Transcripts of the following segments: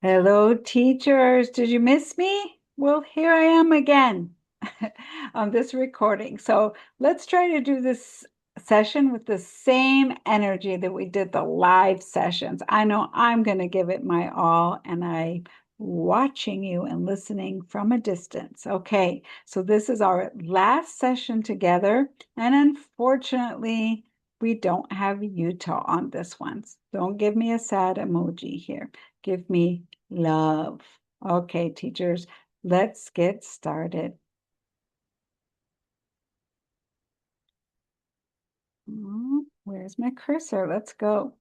Hello, teachers. Did you miss me? Well, here I am again on this recording. So let's try to do this session with the same energy that we did the live sessions. I know I'm going to give it my all, and I'm watching you and listening from a distance. Okay, so this is our last session together, and unfortunately, we don't have Utah on this one. Don't give me a sad emoji here. Give me love. Okay, teachers, let's get started. Where's my cursor? Let's go.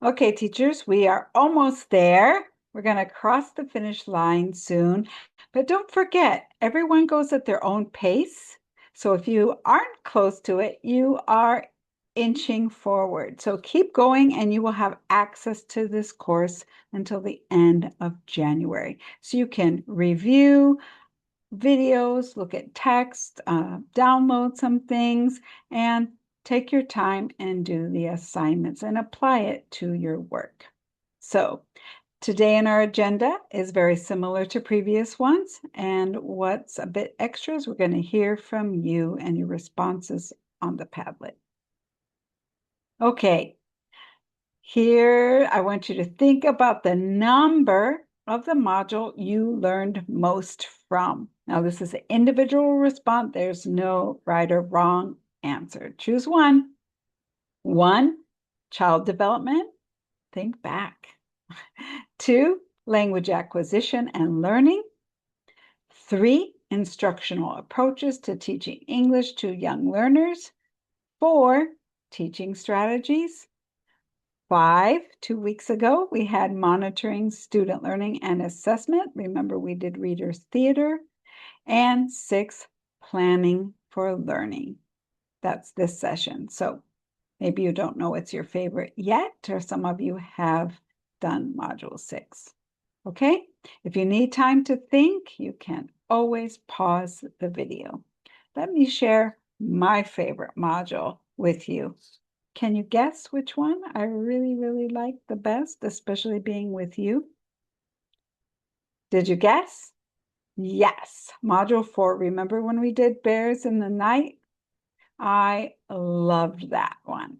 Okay, teachers, we are almost there. We're going to cross the finish line soon. But don't forget, everyone goes at their own pace. So if you aren't close to it, you are inching forward. So keep going and you will have access to this course until the end of January. So you can review videos, look at text, download some things, and take your time and do the assignments and apply it to your work. So today in our agenda is very similar to previous ones. And what's a bit extra is we're going to hear from you and your responses on the Padlet. Okay, here I want you to think about the number of the module you learned most from. Now, this is an individual response. There's no right or wrong answer. Choose one. One, child development. Think back. Two, language acquisition and learning. Three, instructional approaches to teaching English to young learners. Four, teaching strategies. 5, 2 weeks ago, we had monitoring student learning and assessment. Remember, we did readers theater. And 6, planning for learning. That's this session. So maybe you don't know it's your favorite yet, or some of you have done module 6. Okay? If you need time to think, you can always pause the video. Let me share my favorite module with you. Can you guess which one I really, really like the best, especially being with you? Did you guess? Yes, Module 4. Remember when we did Bears in the Night? I loved that one.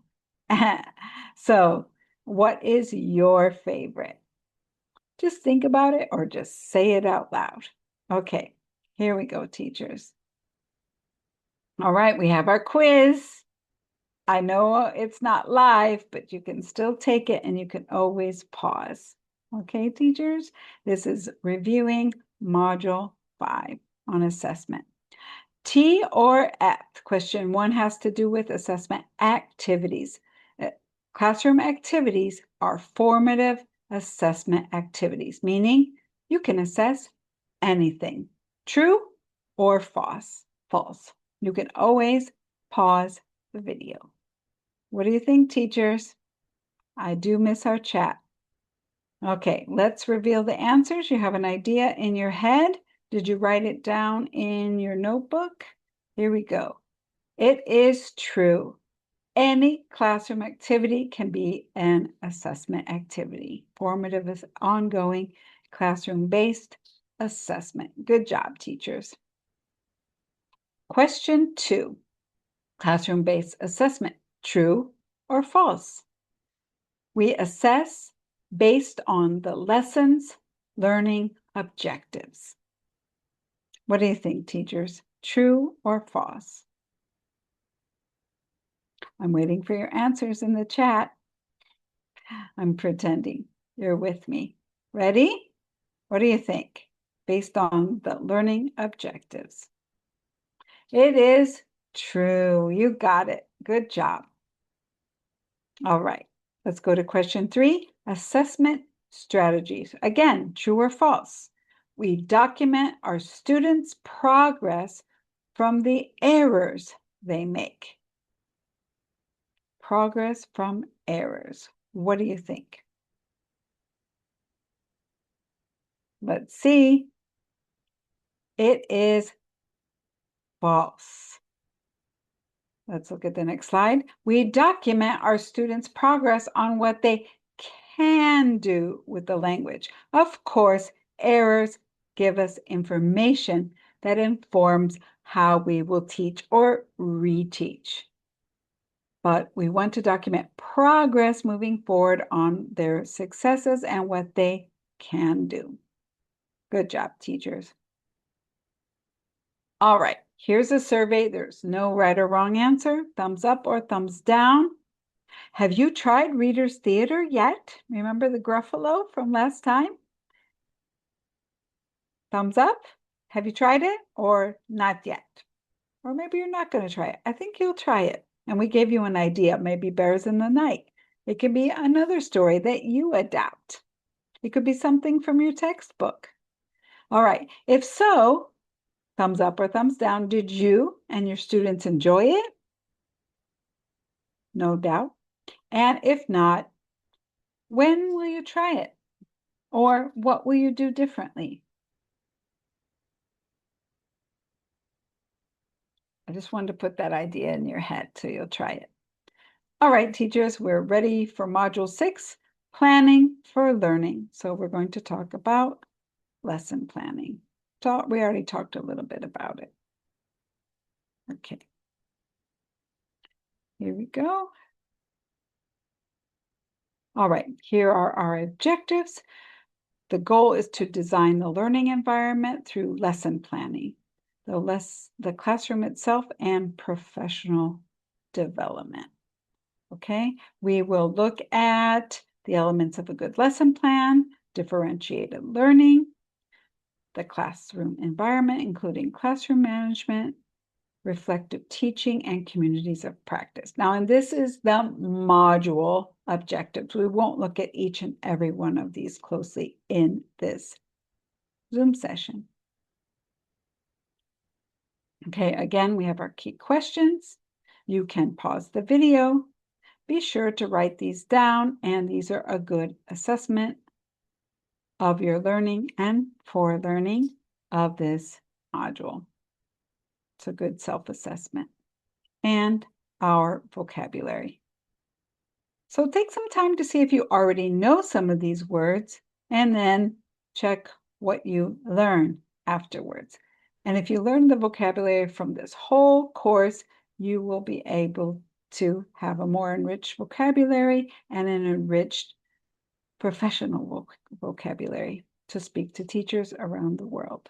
So, what is your favorite? Just think about it or just say it out loud. Okay, here we go, teachers. All right, we have our quiz. I know it's not live, but you can still take it and you can always pause. Okay, teachers? This is reviewing Module 5 on assessment. T or F? Question 1 has to do with assessment activities. Classroom activities are formative assessment activities, meaning you can assess anything, true or false. False. You can always pause the video. What do you think, teachers? I do miss our chat. Okay, let's reveal the answers. You have an idea in your head. Did you write it down in your notebook? Here we go. It is true. Any classroom activity can be an assessment activity. Formative is ongoing, classroom-based assessment. Good job, teachers. Question 2. Classroom-based assessment, true or false? We assess based on the lesson's learning objectives. What do you think, teachers? True or false? I'm waiting for your answers in the chat. I'm pretending you're with me. Ready? What do you think? Based on the learning objectives. It is true. You got it. Good job. All right. Let's go to question 3. Assessment strategies. Again, true or false? We document our students' progress from the errors they make. Progress from errors. What do you think? Let's see. It is false. Let's look at the next slide. We document our students' progress on what they can do with the language. Of course, errors give us information that informs how we will teach or reteach. But we want to document progress moving forward on their successes and what they can do. Good job, teachers. All right, here's a survey. There's no right or wrong answer, thumbs up or thumbs down. Have you tried Reader's Theater yet? Remember the Gruffalo from last time? Thumbs up. Have you tried it or not yet? Or maybe you're not going to try it. I think you'll try it. And we gave you an idea, maybe Bears in the Night. It could be another story that you adapt. It could be something from your textbook. All right, if so, thumbs up or thumbs down. Did you and your students enjoy it? No doubt. And if not, when will you try it? Or what will you do differently? I just wanted to put that idea in your head so you'll try it. All right, teachers, we're ready for Module 6, Planning for Learning. So we're going to talk about lesson planning. So we already talked a little bit about it. Okay. Here we go. All right, here are our objectives. The goal is to design the learning environment through lesson planning, the classroom itself, and professional development. Okay, we will look at the elements of a good lesson plan, differentiated learning, the classroom environment, including classroom management, reflective teaching, and communities of practice. Now, and this is the module objectives. We won't look at each and every one of these closely in this Zoom session. Okay, again, we have our key questions. You can pause the video. Be sure to write these down, and these are a good assessment of your learning and for learning of this module. It's a good self-assessment. And our vocabulary. So take some time to see if you already know some of these words, and then check what you learn afterwards. And if you learn the vocabulary from this whole course, you will be able to have a more enriched vocabulary and an enriched professional vocabulary to speak to teachers around the world.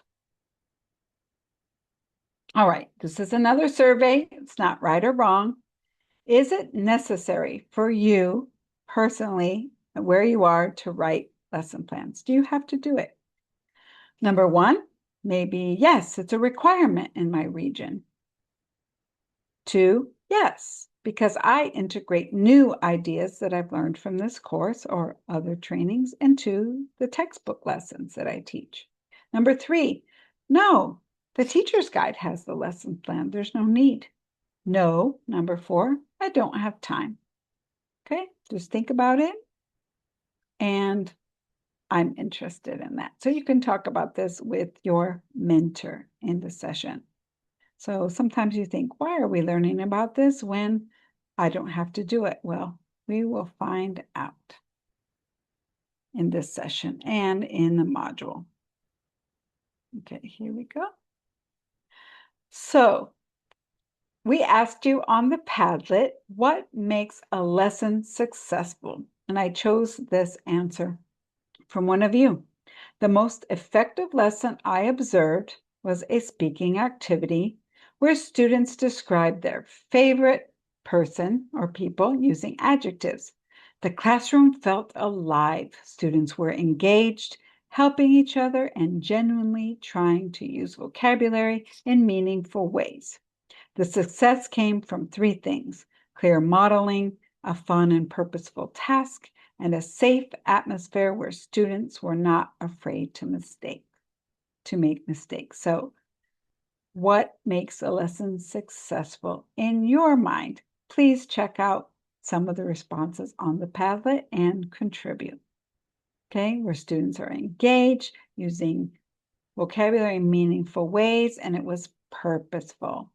All right, this is another survey. It's not right or wrong. Is it necessary for you personally, where you are, to write lesson plans? Do you have to do it? Number one, maybe yes, it's a requirement in my region. Two, yes, because I integrate new ideas that I've learned from this course or other trainings into the textbook lessons that I teach. Number three, no, the teacher's guide has the lesson plan. There's no need. No, number four, I don't have time. Okay, just think about it. And I'm interested in that. So you can talk about this with your mentor in the session. So sometimes you think, why are we learning about this when I don't have to do it? Well, we will find out in this session and in the module. Okay, here we go. So we asked you on the Padlet, what makes a lesson successful? And I chose this answer from one of you. The most effective lesson I observed was a speaking activity where students described their favorite person or people using adjectives. The classroom felt alive. Students were engaged, helping each other, and genuinely trying to use vocabulary in meaningful ways. The success came from three things: clear modeling, a fun and purposeful task, and a safe atmosphere where students were not afraid to make mistakes. So what makes a lesson successful in your mind? Please check out some of the responses on the Padlet and contribute. Okay, where students are engaged, using vocabulary in meaningful ways, and it was purposeful.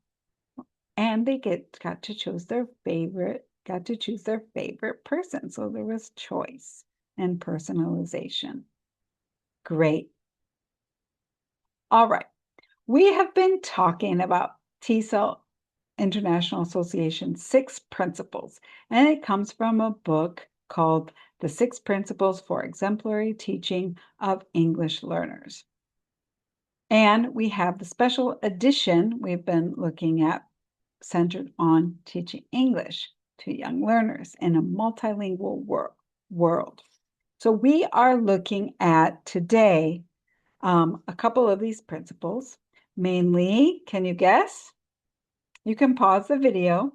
And they got to choose their favorite person. So there was choice. and personalization. Great. All right. We have been talking about TESOL International Association 6 principles, and it comes from a book called The 6 Principles for Exemplary Teaching of English Learners. And we have the special edition we've been looking at centered on teaching English to young learners in a multilingual world. So we are looking at today a couple of these principles. Mainly, can you guess? You can pause the video.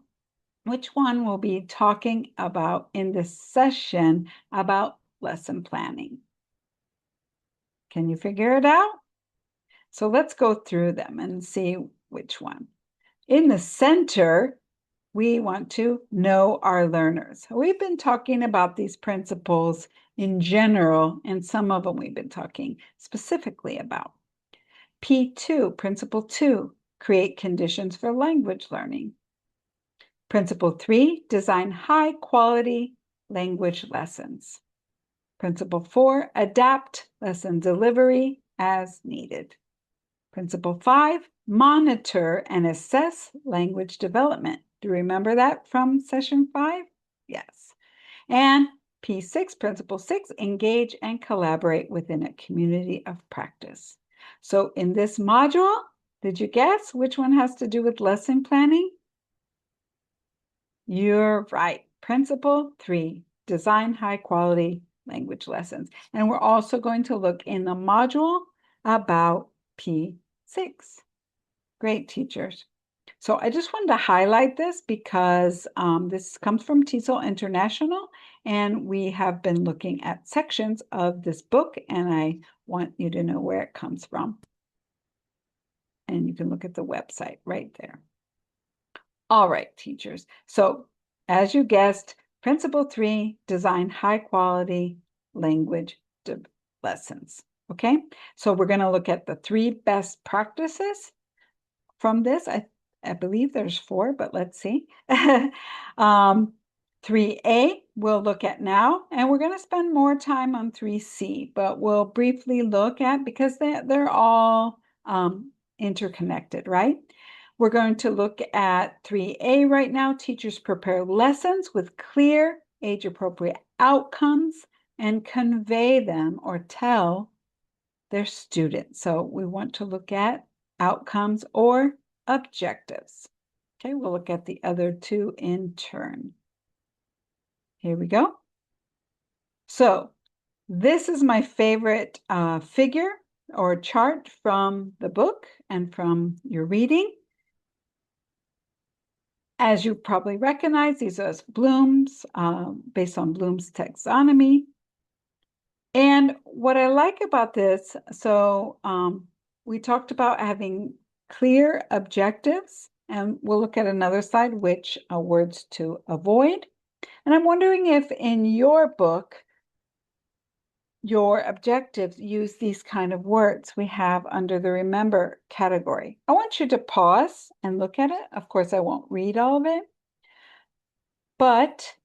Which one we'll be talking about in this session about lesson planning? Can you figure it out? So let's go through them and see which one. In the center, we want to know our learners. We've been talking about these principles in general, and some of them we've been talking specifically about. P2, Principle 2, create conditions for language learning. Principle 3, design high-quality language lessons. Principle 4, adapt lesson delivery as needed. Principle 5, monitor and assess language development. Do you remember that from session 5? Yes. And P6, Principle 6, engage and collaborate within a community of practice. So in this module, did you guess which one has to do with lesson planning? You're right. Principle 3, design high-quality language lessons. And we're also going to look in the module about P6. Great, teachers. So I just wanted to highlight this because this comes from TESOL International, and we have been looking at sections of this book, and I want you to know where it comes from. And you can look at the website right there. All right, teachers. So as you guessed, Principle 3, design high-quality language lessons. Okay, so we're going to look at the 3 best practices from this. I believe there's 4, but let's see. 3A we'll look at now, and we're going to spend more time on 3C, but we'll briefly look at, because they're all interconnected, right? We're going to look at 3A right now. Teachers prepare lessons with clear, age-appropriate outcomes and convey them or tell their students. So we want to look at outcomes or objectives. Okay, we'll look at the other 2 in turn. Here we go. So this is my favorite figure or chart from the book and from your reading. As you probably recognize, these are Bloom's, based on Bloom's taxonomy. And what I like about this, so we talked about having clear objectives, and we'll look at another slide, which words to avoid. And I'm wondering if in your book, your objectives use these kind of words we have under the remember category. I want you to pause and look at it. Of course, I won't read all of it. But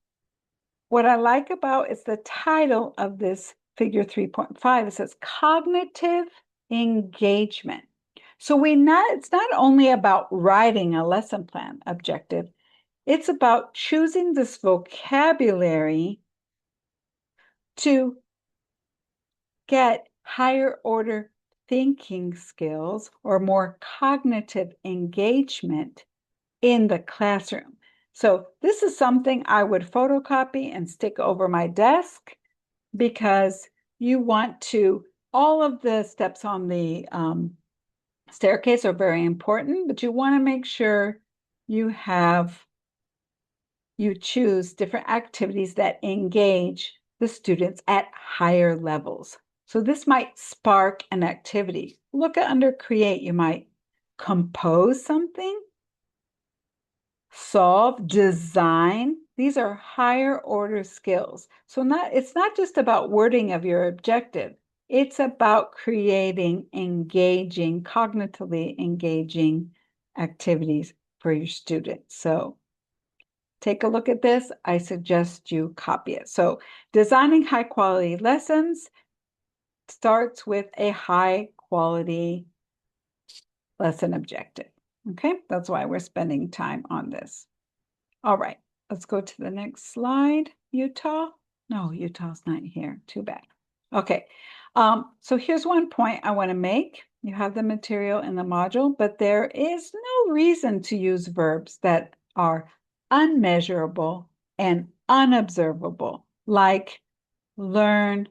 what I like about is the title of this figure 3.5. It says cognitive engagement. So it's not only about writing a lesson plan objective, it's about choosing this vocabulary to get higher order thinking skills or more cognitive engagement in the classroom. So this is something I would photocopy and stick over my desk, because you want to, all of the steps on the staircase are very important, but you want to make sure you choose different activities that engage the students at higher levels. So this might spark an activity. Look at under create, you might compose something, solve, design. These are higher order skills. So it's not just about wording of your objective. It's about creating engaging, cognitively engaging activities for your students. So take a look at this. I suggest you copy it. So designing high quality lessons starts with a high quality lesson objective. Okay, that's why we're spending time on this. All right, let's go to the next slide. Utah? No, Utah's not here. Too bad. Okay, so here's one point I want to make. You have the material in the module, but there is no reason to use verbs that are unmeasurable and unobservable, like learn,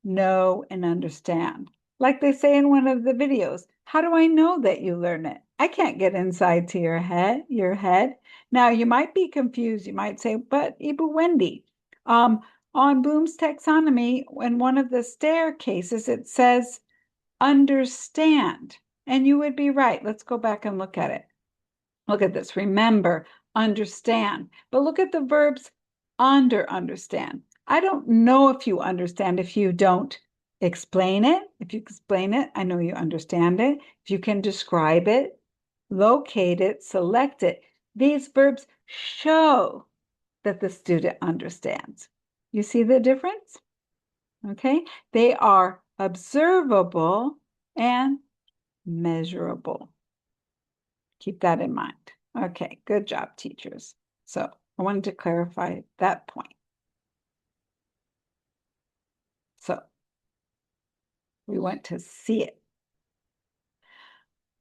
know, and understand. Like they say in one of the videos, how do I know that you learn it? I can't get inside to your head. Now you might be confused. You might say, but Ibu Wendy, on Bloom's taxonomy, in one of the staircases, it says understand. And you would be right. Let's go back and look at it. Look at this. Remember, understand. But look at the verbs understand. I don't know if you understand if you don't explain it. If you explain it, I know you understand it. If you can describe it, locate it, select it. These verbs show that the student understands. You see the difference? Okay, they are observable and measurable. Keep that in mind. Okay, good job, teachers. So I wanted to clarify that point. So we want to see it.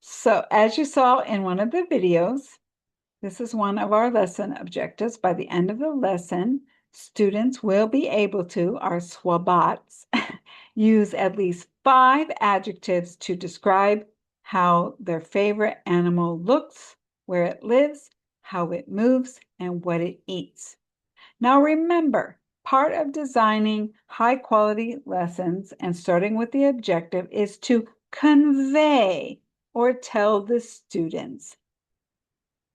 So as you saw in one of the videos, this is one of our lesson objectives. By the end of the lesson, students will be able to, our swabats, use at least 5 adjectives to describe how their favorite animal looks, where it lives, how it moves, and what it eats. Now remember, part of designing high-quality lessons and starting with the objective is to convey or tell the students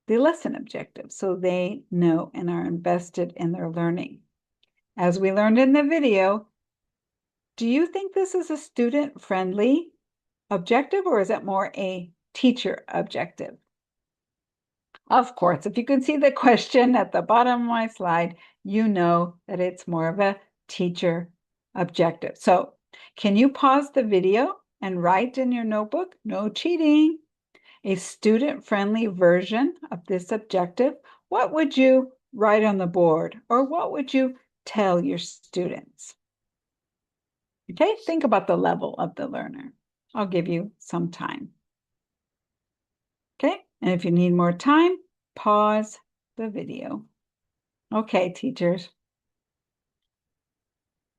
the lesson objective so they know and are invested in their learning. As we learned in the video, do you think this is a student-friendly objective or is it more a teacher objective? Of course, if you can see the question at the bottom of my slide, you know that it's more of a teacher objective. So can you pause the video and write in your notebook? No cheating. A student-friendly version of this objective. What would you write on the board or what would you tell your students? Okay, think about the level of the learner. I'll give you some time. Okay, and if you need more time, pause the video. Okay, teachers.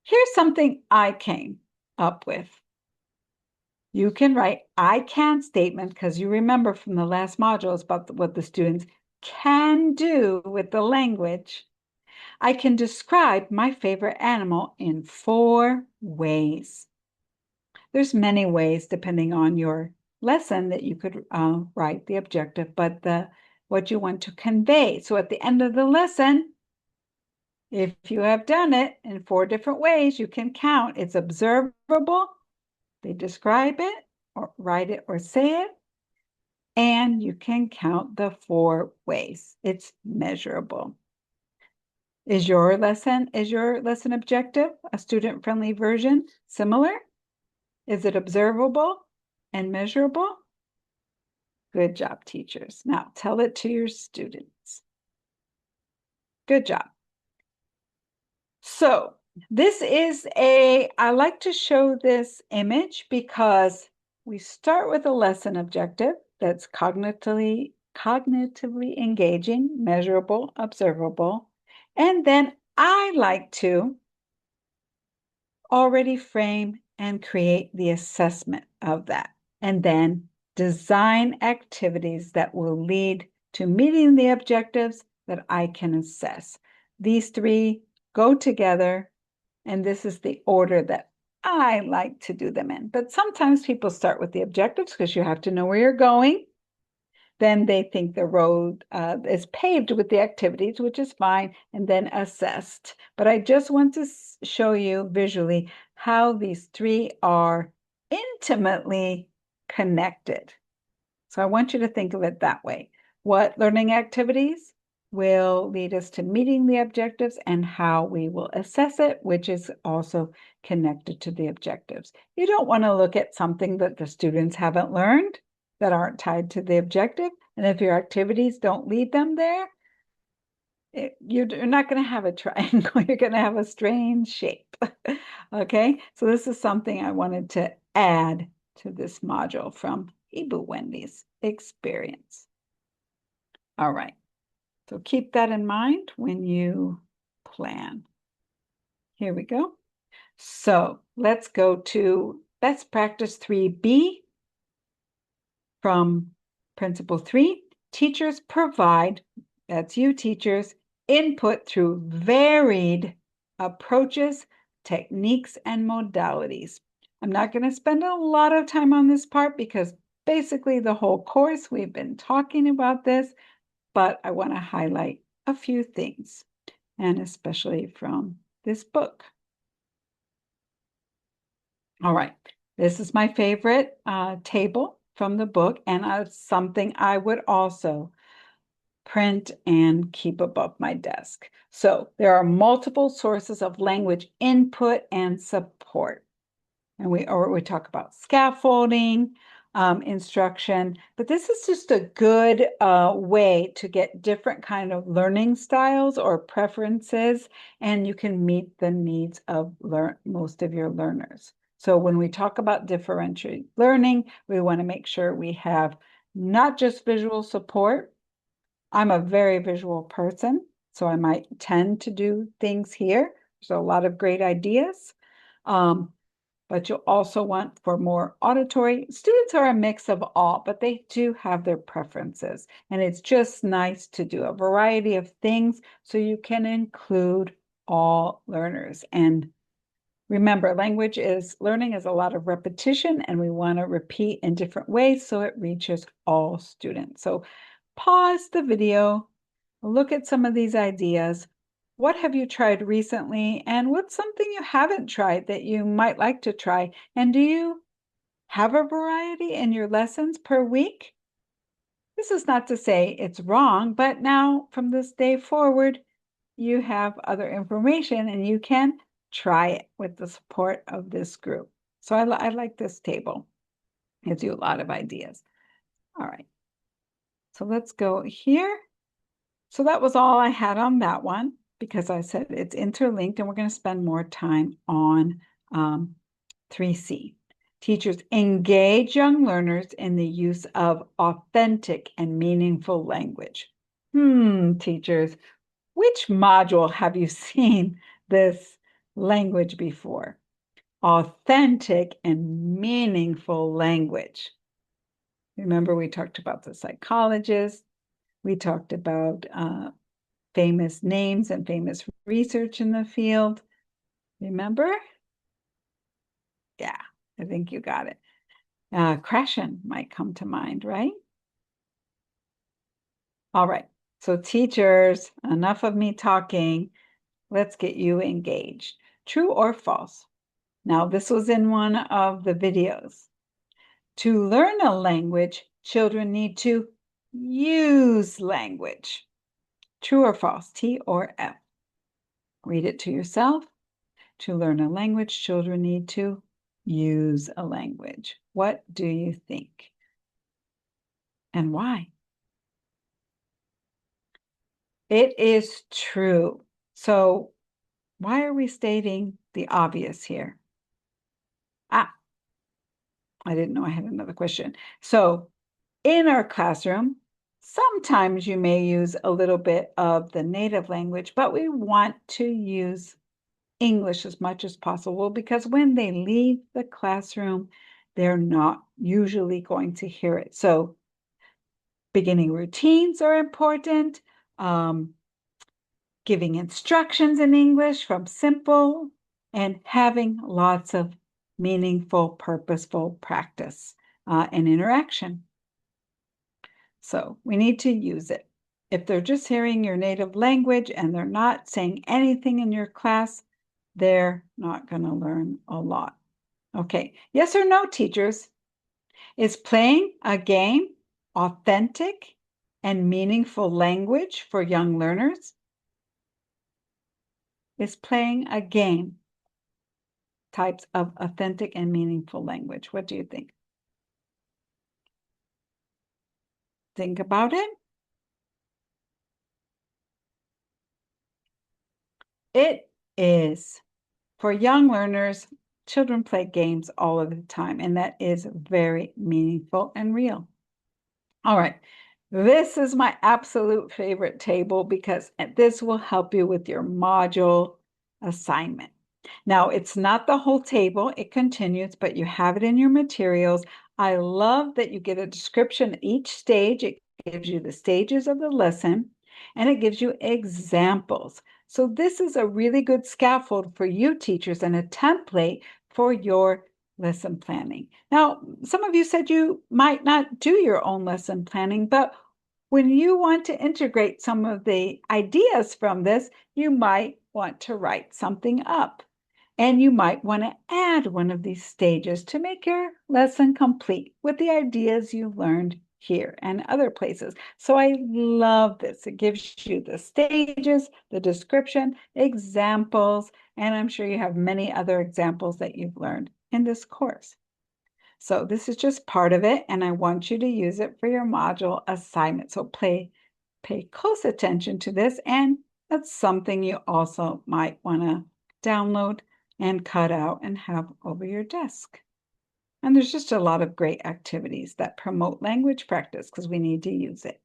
Here's something I came up with. You can write I can statement because you remember from the last modules about what the students can do with the language. I can describe my favorite animal in 4 ways. There's many ways depending on your lesson that you could write the objective, but what you want to convey. So at the end of the lesson, if you have done it in 4 different ways, you can count. It's observable. They describe it or write it or say it. And you can count the 4 ways. It's measurable. Is your lesson objective a student-friendly version similar? Is it observable and measurable? Good job, teachers. Now tell it to your students. Good job. So I like to show this image because we start with a lesson objective that's cognitively engaging, measurable, observable. And then I like to already frame and create the assessment of that, and then design activities that will lead to meeting the objectives that I can assess. These 3 go together, and this is the order that I like to do them in. But sometimes people start with the objectives because you have to know where you're going. Then they think the road is paved with the activities, which is fine, and then assessed. But I just want to show you visually how these 3 are intimately connected. So I want you to think of it that way. What learning activities? will lead us to meeting the objectives and how we will assess it, which is also connected to the objectives. You don't want to look at something that the students haven't learned that aren't tied to the objective. And if your activities don't lead them there, you're not going to have a triangle. You're going to have a strange shape. Okay, so this is something I wanted to add to this module from Wendy's experience. All right. So keep that in mind when you plan. Here we go. So let's go to best practice 3B from principle 3. Teachers provide, that's you teachers, input through varied approaches, techniques, and modalities. I'm not going to spend a lot of time on this part because basically the whole course we've been talking about this, but I want to highlight a few things, and especially from this book. All right, this is my favorite table from the book, and something I would also print and keep above my desk. So there are multiple sources of language input and support. And we talk about scaffolding, instruction, but this is just a good way to get different kind of learning styles or preferences, and you can meet the needs of most of your learners. So when we talk about differentiated learning, we want to make sure we have not just visual support. I'm a very visual person, so I might tend to do things here. There's a lot of great ideas. But you'll also want for more auditory. Students are a mix of all, but they do have their preferences. And it's just nice to do a variety of things so you can include all learners. And remember, learning is a lot of repetition, and we want to repeat in different ways so it reaches all students. So pause the video, look at some of these ideas. What have you tried recently? And what's something you haven't tried that you might like to try? And do you have a variety in your lessons per week? This is not to say it's wrong, but now from this day forward, you have other information and you can try it with the support of this group. So I like this table. It gives you a lot of ideas. All right. So let's go here. So that was all I had on that one, because I said it's interlinked, and we're going to spend more time on 3C. Teachers engage young learners in the use of authentic and meaningful language. Teachers, which module have you seen this language before? Authentic and meaningful language. Remember, we talked about the psychologist. We talked about famous names and famous research in the field. Remember? Yeah, I think you got it. Krashen might come to mind, right? All right. So teachers, enough of me talking. Let's get you engaged. True or false? Now, this was in one of the videos. To learn a language, children need to use language. True or false? T or F? Read it to yourself. To learn a language, children need to use a language. What do you think? And why? It is true. So why are we stating the obvious here? I didn't know I had another question. So in our classroom, sometimes you may use a little bit of the native language, but we want to use English as much as possible, because when they leave the classroom, they're not usually going to hear it. So beginning routines are important. Giving instructions in English from simple, and having lots of meaningful, purposeful practice and interaction. So we need to use it. If they're just hearing your native language and they're not saying anything in your class, they're not going to learn a lot. Okay, yes or no, teachers? Is playing a game authentic and meaningful language for young learners is playing a game. Types of authentic and meaningful language. What do you think? Think about it. It is. For young learners, children play games all of the time, and that is very meaningful and real. All right. This is my absolute favorite table because this will help you with your module assignment. Now, it's not the whole table, it continues, but you have it in your materials. I love that you get a description at each stage. It gives you the stages of the lesson and it gives you examples. So this is a really good scaffold for you teachers and a template for your lesson planning. Now, some of you said you might not do your own lesson planning, but when you want to integrate some of the ideas from this, you might want to write something up. And you might want to add one of these stages to make your lesson complete with the ideas you learned here and other places. So I love this. It gives you the stages, the description, examples, and I'm sure you have many other examples that you've learned in this course. So this is just part of it, and I want you to use it for your module assignment. So pay close attention to this, and that's something you also might want to download and cut out and have over your desk. And there's just a lot of great activities that promote language practice because we need to use it.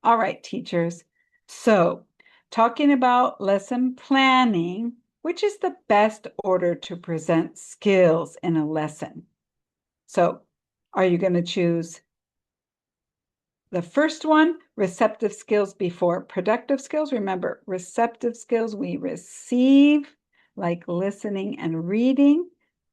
All right, teachers. So talking about lesson planning, which is the best order to present skills in a lesson? So are you going to choose the first one, receptive skills before productive skills? Remember, receptive skills we receive, like listening and reading,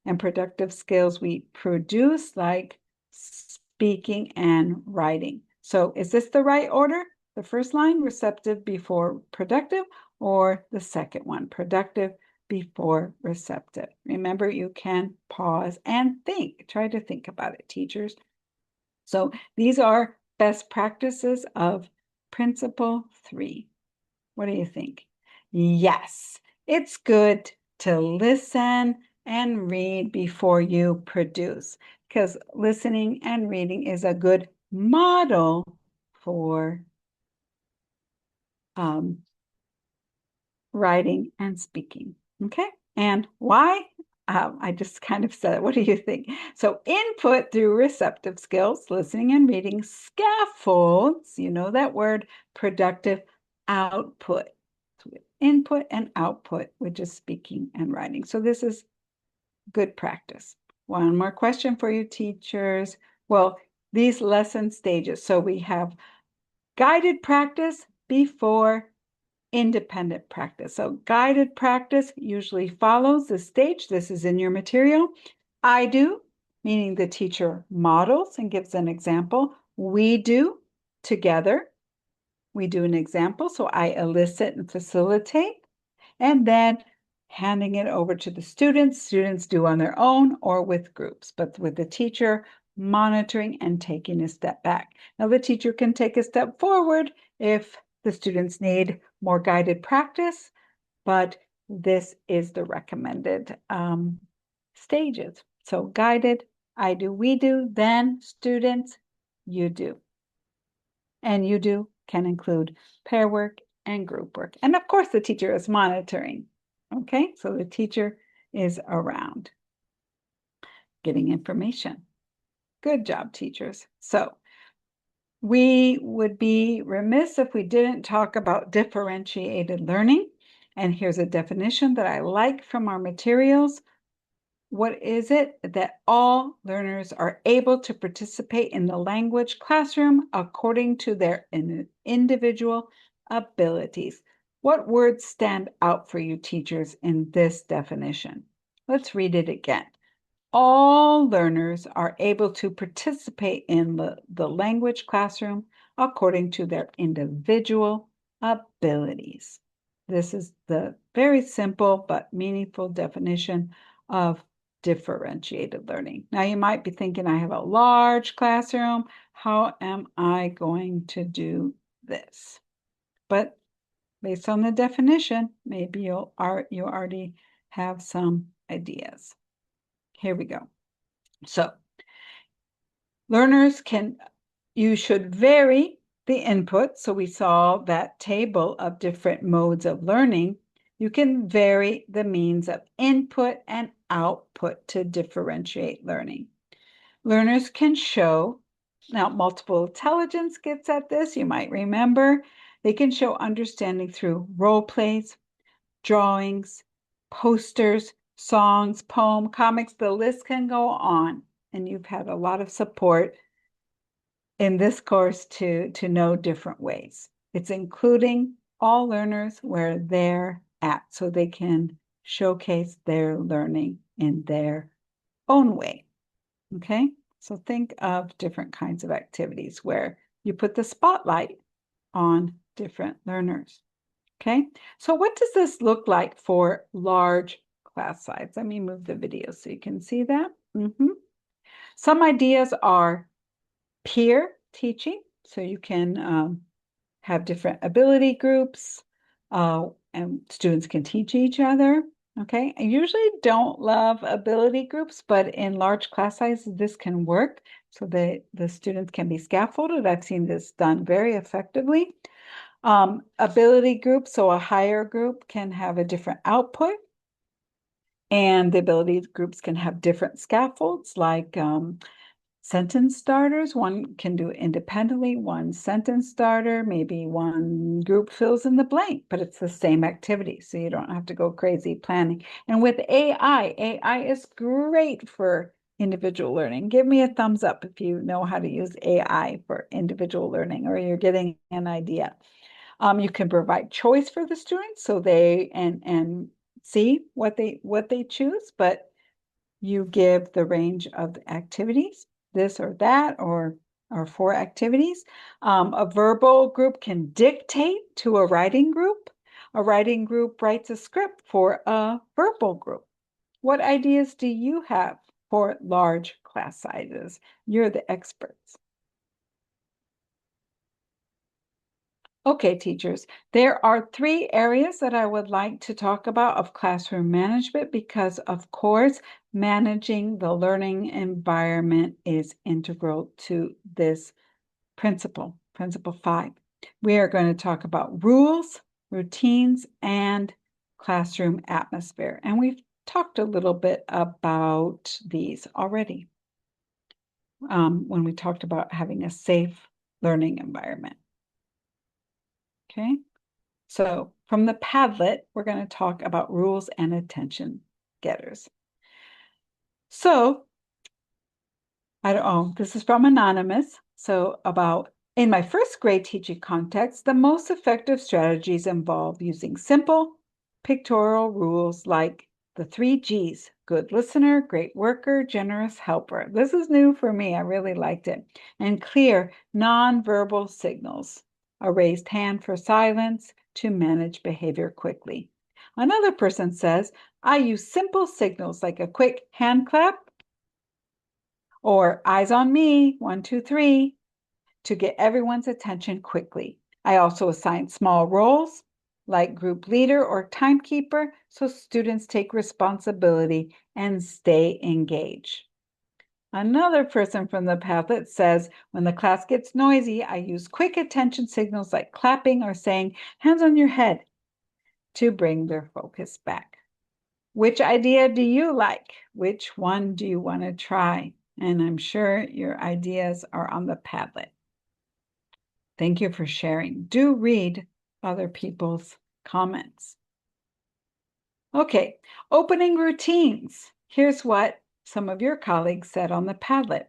and productive skills we produce, like speaking and writing. So is this the right order? The first line, receptive before productive, or the second one, productive before receptive? Remember, you can pause and think. Try to think about it, teachers. So these are best practices of Principle 3. What do you think? Yes, it's good to listen and read before you produce, because listening and reading is a good model for writing and speaking. Okay, and why? I just kind of said it. What do you think? So input through receptive skills, listening and reading, scaffolds, you know that word, productive output. So input and output, which is speaking and writing. So this is good practice. One more question for you teachers. Well, these lesson stages. So we have guided practice before independent practice. So guided practice usually follows the stage. This is in your material. I do, meaning the teacher models and gives an example. We do together. We do an example. So I elicit and facilitate. And then handing it over to the students. Students do on their own or with groups, but with the teacher monitoring and taking a step back. Now the teacher can take a step forward if the students need more guided practice, but this is the recommended stages. So guided, I do, we do, then students, you do. And you do can include pair work and group work. And of course, the teacher is monitoring. Okay, so the teacher is around getting information. Good job, teachers. So we would be remiss if we didn't talk about differentiated learning. And here's a definition that I like from our materials. What is it? That all learners are able to participate in the language classroom according to their individual abilities. What words stand out for you teachers in this definition? Let's read it again. All learners are able to participate in the language classroom according to their individual abilities. This is the very simple but meaningful definition of differentiated learning. Now you might be thinking, I have a large classroom. How am I going to do this? But based on the definition, maybe you already have some ideas. Here we go. So you should vary the input. So we saw that table of different modes of learning. You can vary the means of input and output to differentiate learning. Learners can show, now multiple intelligence gets at this, you might remember, they can show understanding through role plays, drawings, posters, songs, poem, comics, the list can go on. And you've had a lot of support in this course to know different ways. It's including all learners where they're at so they can showcase their learning in their own way. Okay, so think of different kinds of activities where you put the spotlight on different learners. Okay, so what does this look like for large class size? Let me move the video so you can see that. Some ideas are peer teaching, so you can have different ability groups and students can teach each other. Okay, I usually don't love ability groups, but in large class sizes, this can work so that the students can be scaffolded. I've seen this done very effectively. Ability groups, so a higher group can have a different output, and the ability groups can have different scaffolds like sentence starters. One can do independently, one sentence starter, maybe one group fills in the blank, but it's the same activity, so you don't have to go crazy planning. And with AI is great for individual learning. Give me a thumbs up if you know how to use AI for individual learning or you're getting an idea. You can provide choice for the students so they and see what they choose, but you give the range of activities, this or that, or 4 activities. A verbal group can dictate to a writing group. A writing group writes a script for a verbal group. What ideas do you have for large class sizes? You're the experts. Okay, teachers, there are 3 areas that I would like to talk about of classroom management because, of course, managing the learning environment is integral to this principle 5. We are going to talk about rules, routines, and classroom atmosphere. And we've talked a little bit about these already when we talked about having a safe learning environment. Okay. So from the Padlet, we're going to talk about rules and attention getters. So this is from Anonymous. So in my first grade teaching context, the most effective strategies involve using simple pictorial rules like the 3 G's: good listener, great worker, generous helper. This is new for me. I really liked it. And clear nonverbal signals. A raised hand for silence to manage behavior quickly. Another person says, I use simple signals like a quick hand clap or eyes on me, 1, 2, 3, to get everyone's attention quickly. I also assign small roles like group leader or timekeeper so students take responsibility and stay engaged. Another person from the Padlet says, when the class gets noisy, I use quick attention signals like clapping or saying, hands on your head, to bring their focus back. Which idea do you like? Which one do you want to try? And I'm sure your ideas are on the Padlet. Thank you for sharing. Do read other people's comments. Okay, opening routines. Here's what some of your colleagues said on the Padlet.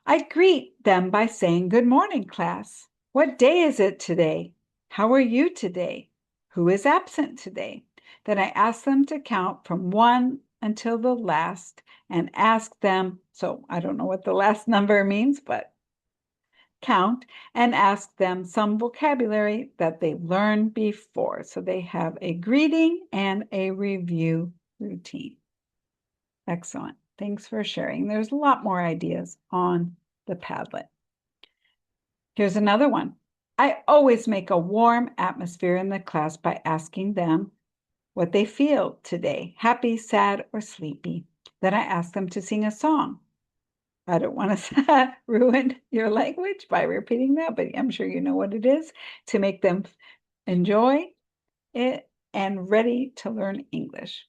I greet them by saying, good morning, class. What day is it today? How are you today? Who is absent today? Then I ask them to count from 1 until the last and ask them, so I don't know what the last number means, but count and ask them some vocabulary that they've learned before. So they have a greeting and a review routine. Excellent. Thanks for sharing. There's a lot more ideas on the Padlet. Here's another one. I always make a warm atmosphere in the class by asking them what they feel today, happy, sad, or sleepy. Then I ask them to sing a song. I don't want to ruin your language by repeating that, but I'm sure you know what it is to make them enjoy it and ready to learn English.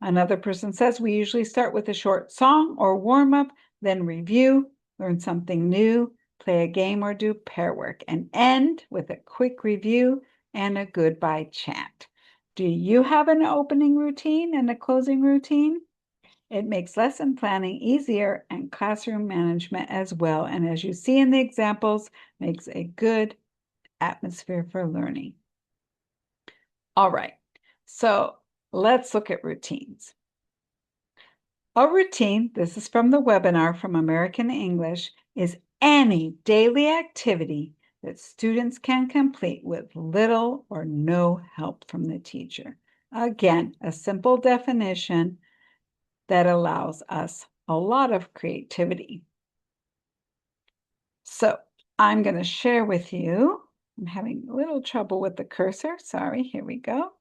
Another person says we usually start with a short song or warm up, then review, learn something new, play a game or do pair work, and end with a quick review and a goodbye chant. Do you have an opening routine and a closing routine? It makes lesson planning easier and classroom management as well. And as you see in the examples, makes a good atmosphere for learning. All right, so let's look at routines. A routine, this is from the webinar from American English, is any daily activity that students can complete with little or no help from the teacher. Again, a simple definition that allows us a lot of creativity. So I'm going to share with you, I'm having a little trouble with the cursor. Sorry, here we go.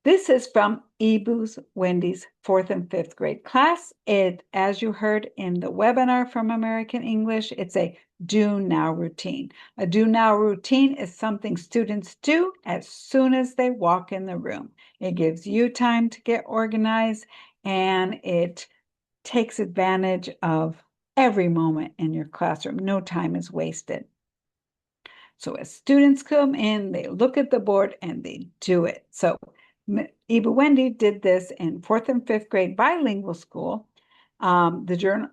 This is from Wendy's 4th and 5th grade class. As you heard in the webinar from American English, it's a do now routine. A do now routine is something students do as soon as they walk in the room. It gives you time to get organized and it takes advantage of every moment in your classroom. No time is wasted. So as students come in, they look at the board and they do it. So Wendy did this in 4th and 5th grade bilingual school. The journal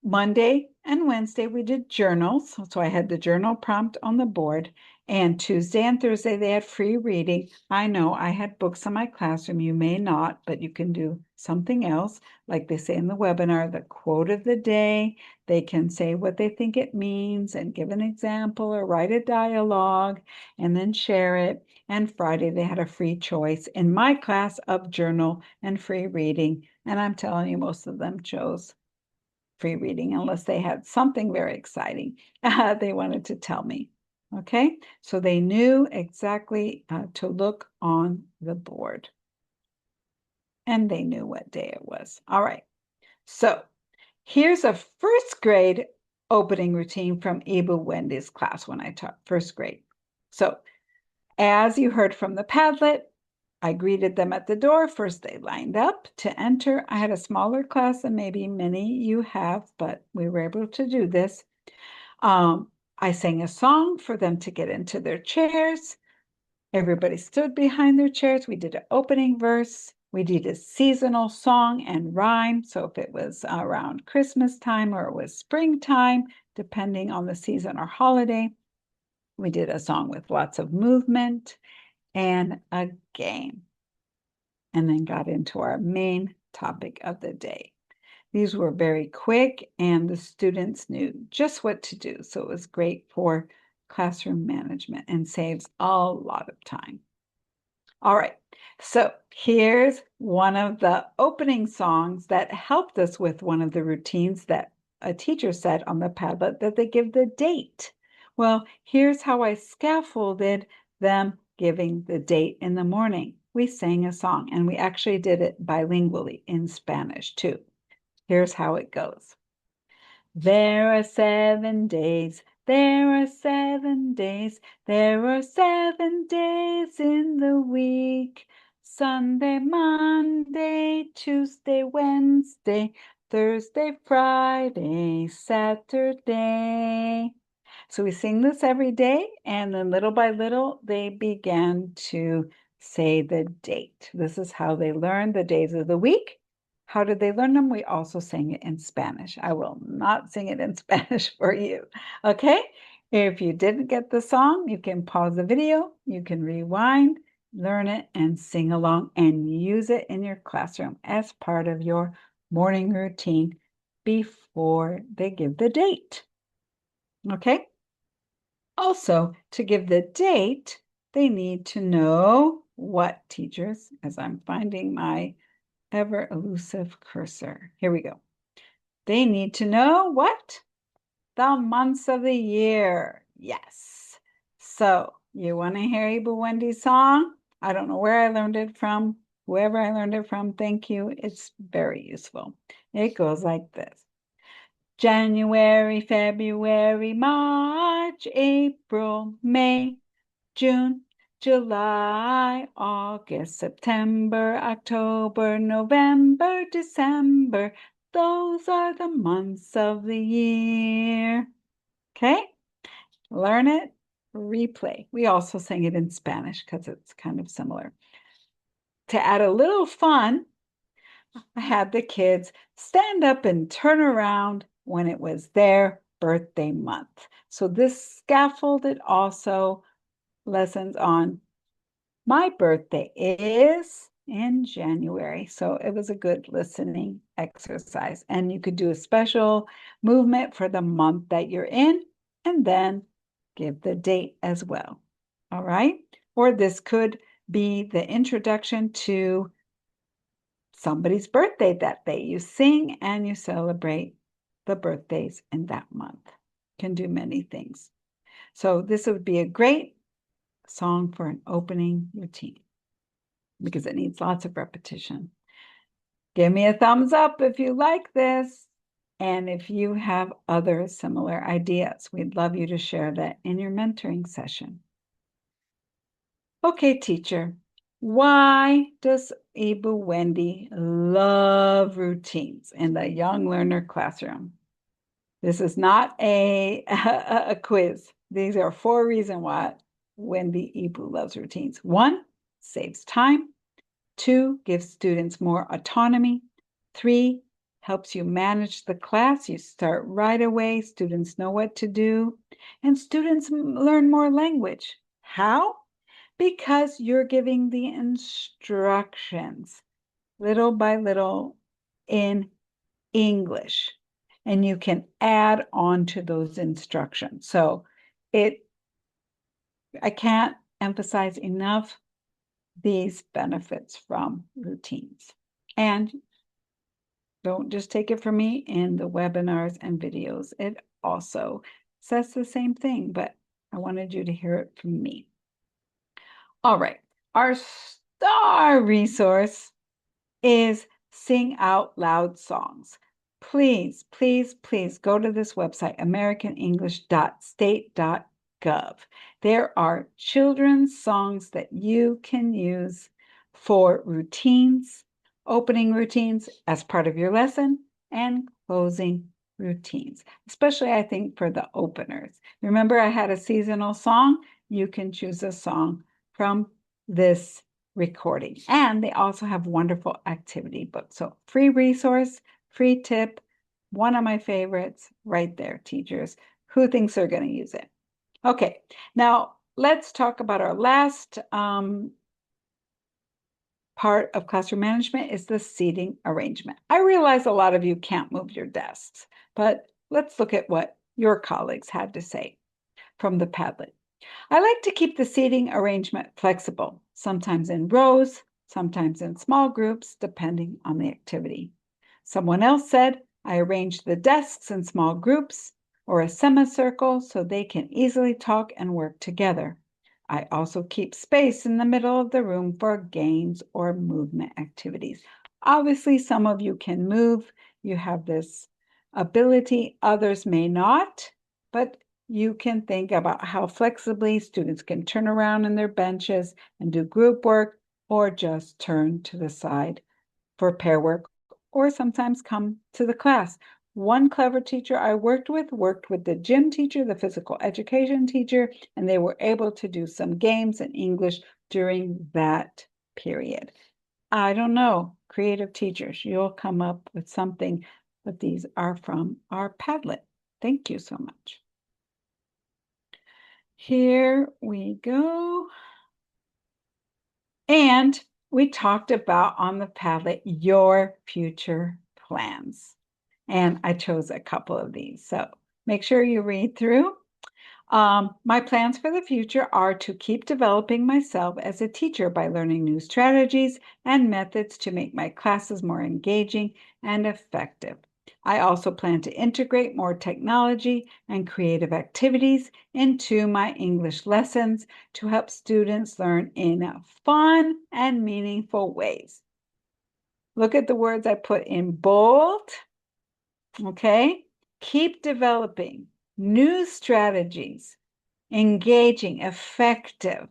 Monday and Wednesday we did journals. So I had the journal prompt on the board. And Tuesday and Thursday they had free reading. I know I had books in my classroom. You may not, but you can do something else. Like they say in the webinar, the quote of the day. They can say what they think it means and give an example or write a dialogue and then share it. And Friday they had a free choice in my class of journal and free reading. And I'm telling you, most of them chose free reading unless they had something very exciting they wanted to tell me. Okay, so they knew exactly to look on the board. And they knew what day it was. All right, so here's a 1st grade opening routine from Wendy's class when I taught 1st grade. So as you heard from the Padlet, I greeted them at the door. First, they lined up to enter. I had a smaller class than maybe many you have, but we were able to do this. I sang a song for them to get into their chairs. Everybody stood behind their chairs. We did an opening verse. We did a seasonal song and rhyme. So if it was around Christmas time or it was springtime, depending on the season or holiday, we did a song with lots of movement and a game. And then got into our main topic of the day. These were very quick and the students knew just what to do. So it was great for classroom management and saves a lot of time. All right, so here's one of the opening songs that helped us with one of the routines that a teacher said on the Padlet that they give the date. Well, here's how I scaffolded them giving the date in the morning. We sang a song and we actually did it bilingually in Spanish too. Here's how it goes. There are 7 days, there are 7 days, there are 7 days in the week. Sunday, Monday, Tuesday, Wednesday, Thursday, Friday, Saturday. So we sing this every day, and then little by little, they began to say the date. This is how they learned the days of the week. How did they learn them? We also sang it in Spanish. I will not sing it in Spanish for you. Okay? If you didn't get the song, you can pause the video, you can rewind, learn it, and sing along and use it in your classroom as part of your morning routine before they give the date. Okay? Also, to give the date, they need to know what, teachers, as I'm finding my ever elusive cursor. Here we go. They need to know what? the months of the year. Yes. So you want to hear Ibu Wendy's song? I don't know where I learned it from. Whoever I learned it from, thank you. It's very useful. It goes like this. January, February, March, April, May, June, July, August, September, October, November, December. Those are the months of the year. Okay? Learn it, replay. We also sang it in Spanish because it's kind of similar. To add a little fun, I had the kids stand up and turn around when it was their birthday month. So this scaffolded also lessons on my birthday is in January. So it was a good listening exercise. And you could do a special movement for the month that you're in and then give the date as well. All right. Or this could be the introduction to somebody's birthday that day. You sing and you celebrate the birthdays in that month. Can do many things. So this would be a great song for an opening routine because it needs lots of repetition. Give me a thumbs up if you like this. And if you have other similar ideas, we'd love you to share that in your mentoring session. Okay, teacher, why does Ibu Wendy love routines in the young learner classroom? This is not a quiz. These are 4 reasons why Wendy Ibu loves routines. 1, saves time. 2, gives students more autonomy. 3, helps you manage the class. You start right away. Students know what to do. And students learn more language. How? Because you're giving the instructions little by little in English. And you can add on to those instructions. So I can't emphasize enough these benefits from routines. And don't just take it from me in the webinars and videos. It also says the same thing, but I wanted you to hear it from me. All right, our star resource is Sing Out Loud Songs. Please, please, please go to this website, americanenglish.state.gov. There are children's songs that you can use for routines, opening routines as part of your lesson, and closing routines, especially I think for the openers. Remember, I had a seasonal song. You can choose a song from this recording. And they also have wonderful activity books. So free resource, free tip, one of my favorites right there, teachers. Who thinks they're going to use it? Okay, now let's talk about our last part of classroom management is the seating arrangement. I realize a lot of you can't move your desks, but let's look at what your colleagues had to say from the Padlet. I like to keep the seating arrangement flexible, sometimes in rows, sometimes in small groups, depending on the activity. Someone else said, I arrange the desks in small groups or a semicircle so they can easily talk and work together. I also keep space in the middle of the room for games or movement activities. Obviously, some of you can move. You have this ability. Others may not, but you can think about how flexibly students can turn around in their benches and do group work or just turn to the side for pair work or sometimes come to the class. One clever teacher I worked with the gym teacher, the physical education teacher, and they were able to do some games in English during that period. I don't know, creative teachers, you'll come up with something, but these are from our Padlet. Thank you so much. Here we go. And we talked about on the Padlet your future plans. And I chose a couple of these. So make sure you read through. My plans for the future are to keep developing myself as a teacher by learning new strategies and methods to make my classes more engaging and effective. I also plan to integrate more technology and creative activities into my English lessons to help students learn in fun and meaningful ways. Look at the words I put in bold, okay? Keep developing new strategies, engaging, effective,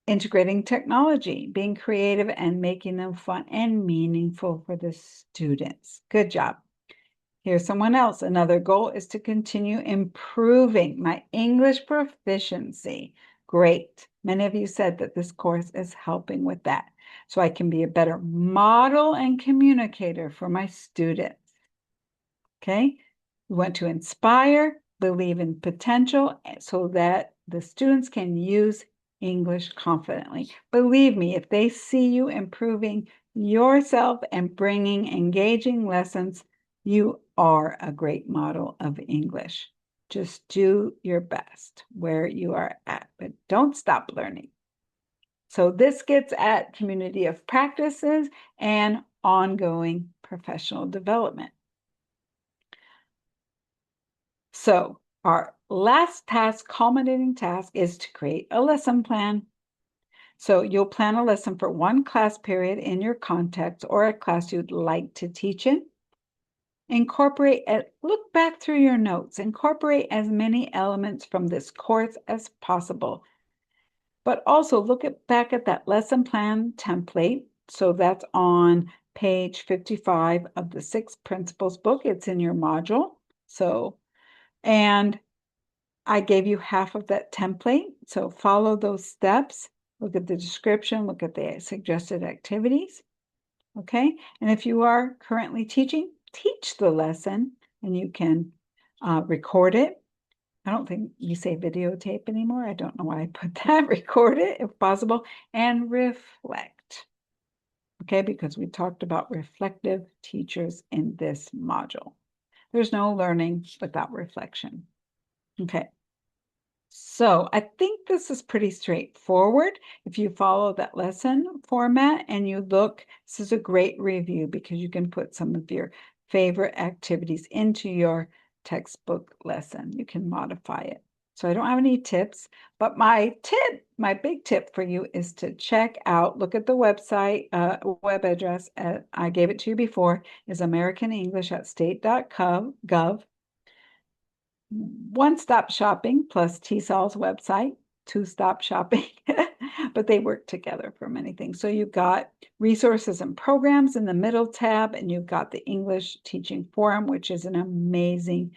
integrating technology, being creative, and making them fun and meaningful for the students. Good job. Here's someone else. Another goal is to continue improving my English proficiency. Great. Many of you said that this course is helping with that. So I can be a better model and communicator for my students. Okay? We want to inspire, believe in potential so that the students can use English confidently. Believe me, if they see you improving yourself and bringing engaging lessons, you are a great model of English. Just do your best where you are at, but don't stop learning. So this gets at community of practices and ongoing professional development. So our last task, culminating task, is to create a lesson plan. So you'll plan a lesson for one class period in your context or a class you'd like to teach in. Look back through your notes, incorporate as many elements from this course as possible. But also back at that lesson plan template. So that's on page 55 of the 6 Principles book. It's in your module. And I gave you half of that template. So follow those steps. Look at the description, look at the suggested activities. Okay. And if you are currently teaching, teach the lesson and you can record it. I don't think you say videotape anymore. I don't know why I put that. Record it if possible and reflect. Okay. Because we talked about reflective teachers in this module. There's no learning without reflection. Okay. So I think this is pretty straightforward. If you follow that lesson format and you look, this is a great review because you can put some of your favorite activities into your textbook lesson. You can modify it. So I don't have any tips, but my big tip for you is to check out, look at the website, web address, I gave it to you before, is americanenglish@state.gov. One-stop shopping plus TESOL's website, two-stop shopping, but they work together for many things. So you've got resources and programs in the middle tab, and you've got the English Teaching Forum, which is an amazing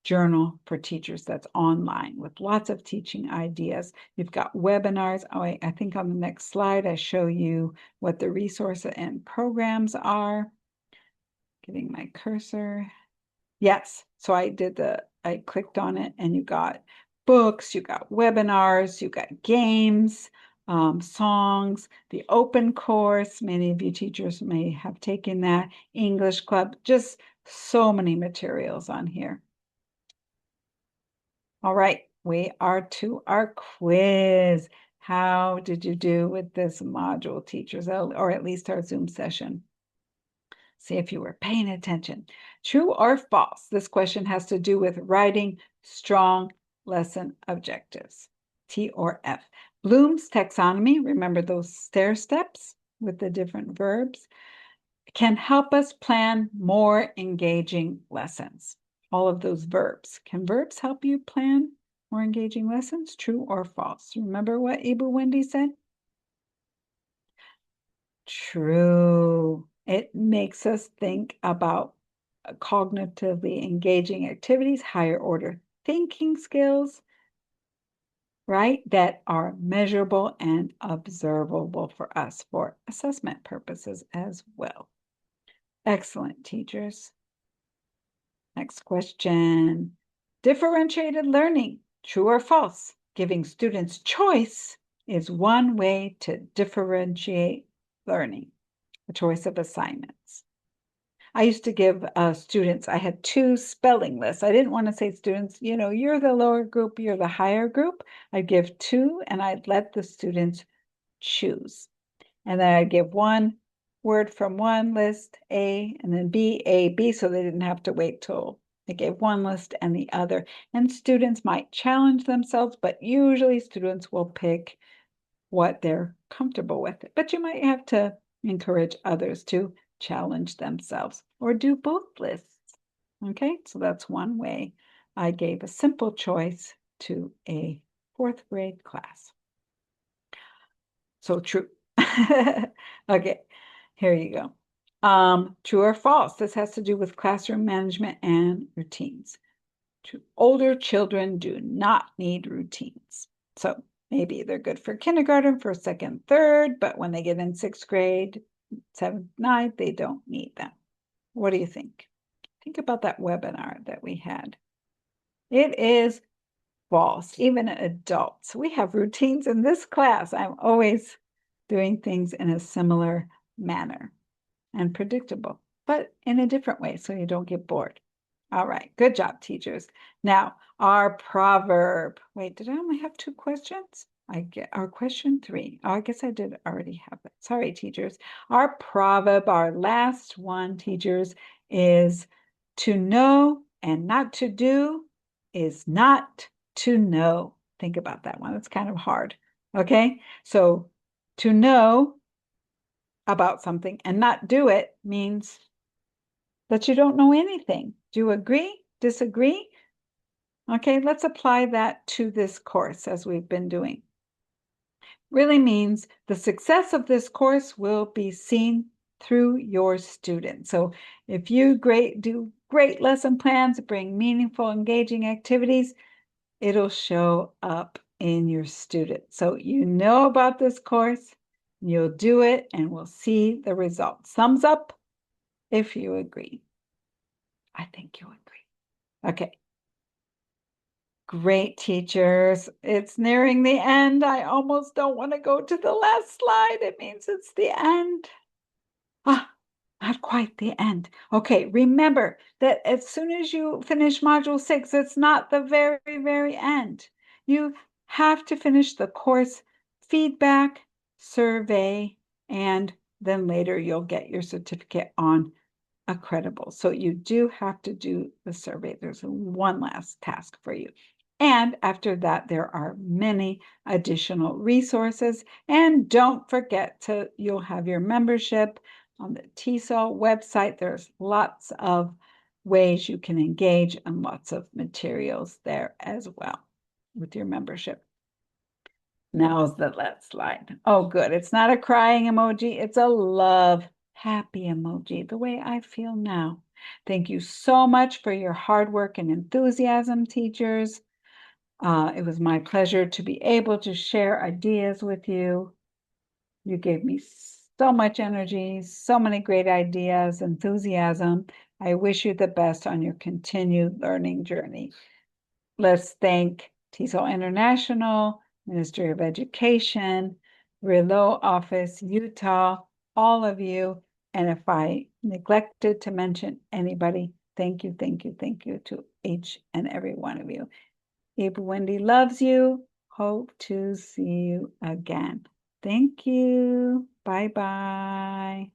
journal for teachers that's online with lots of teaching ideas. You've got webinars. Oh, I think on the next slide, I show you what the resources and programs are. Getting my cursor. Yes. So I clicked on it and you got books, you got webinars, you got games, songs, the open course. Many of you teachers may have taken that. English Club, just so many materials on here. All right, we are to our quiz. How did you do with this module, teachers, or at least our Zoom session? See if you were paying attention. True or false? This question has to do with writing strong lesson objectives. T or F. Bloom's taxonomy, remember those stair steps with the different verbs, can help us plan more engaging lessons. All of those verbs. Can verbs help you plan more engaging lessons? True or false? Remember what Wendy said? True. It makes us think about cognitively engaging activities, higher order thinking skills, right? That are measurable and observable for us for assessment purposes as well. Excellent, teachers. Next question. Differentiated learning, true or false? Giving students choice is one way to differentiate learning. The choice of assignments. I used to give students, I had 2 spelling lists. I didn't want to say students, you're the lower group, you're the higher group. I'd give 2 and I'd let the students choose. And then I'd give one word from one list, A, and then B, A, B, so they didn't have to wait till they gave one list and the other. And students might challenge themselves, but usually students will pick what they're comfortable with. But you might have to encourage others to challenge themselves or do both lists. Okay, so that's one way I gave a simple choice to a fourth grade class. So true. Okay, here you go. True or false? This has to do with classroom management and routines. True. Older children do not need routines. So maybe they're good for kindergarten, for second, third, but when they get in sixth grade, seventh, ninth, they don't need them. What do you think? Think about that webinar that we had. It is false, even adults. We have routines in this class. I'm always doing things in a similar manner and predictable, but in a different way so you don't get bored. All right, good job, teachers. Now, our proverb. Wait, did I only have two questions? I get our question three. Oh, I guess I did already have that. Sorry, teachers. Our proverb, our last one, teachers, is to know and not to do is not to know. Think about that one. It's kind of hard. Okay, so to know about something and not do it means that you don't know anything. Do you agree? Disagree? Okay, let's apply that to this course as we've been doing. Really means the success of this course will be seen through your students. So if you do great lesson plans, bring meaningful, engaging activities, it'll show up in your students. So you know about this course, you'll do it, and we'll see the results. Thumbs up if you agree. I think you agree. Okay. Great, teachers. It's nearing the end. I almost don't want to go to the last slide. It means it's the end. Ah, not quite the end. Okay, remember that as soon as you finish Module 6, it's not the very, very end. You have to finish the course feedback, survey, and then later you'll get your certificate on a credible. So you do have to do the survey. There's one last task for you. And after that, there are many additional resources. And don't forget you'll have your membership on the TESOL website. There's lots of ways you can engage and lots of materials there as well with your membership. Now's the last slide. Oh, good. It's not a crying emoji. It's a love, happy emoji, the way I feel now. Thank you so much for your hard work and enthusiasm, teachers. It was my pleasure to be able to share ideas with you. You gave me so much energy, so many great ideas, enthusiasm. I wish you the best on your continued learning journey. Let's thank TESOL International, Ministry of Education, Relo Office, Utah, all of you. And if I neglected to mention anybody, thank you, thank you, thank you to each and every one of you. Wendy loves you. Hope to see you again. Thank you. Bye-bye.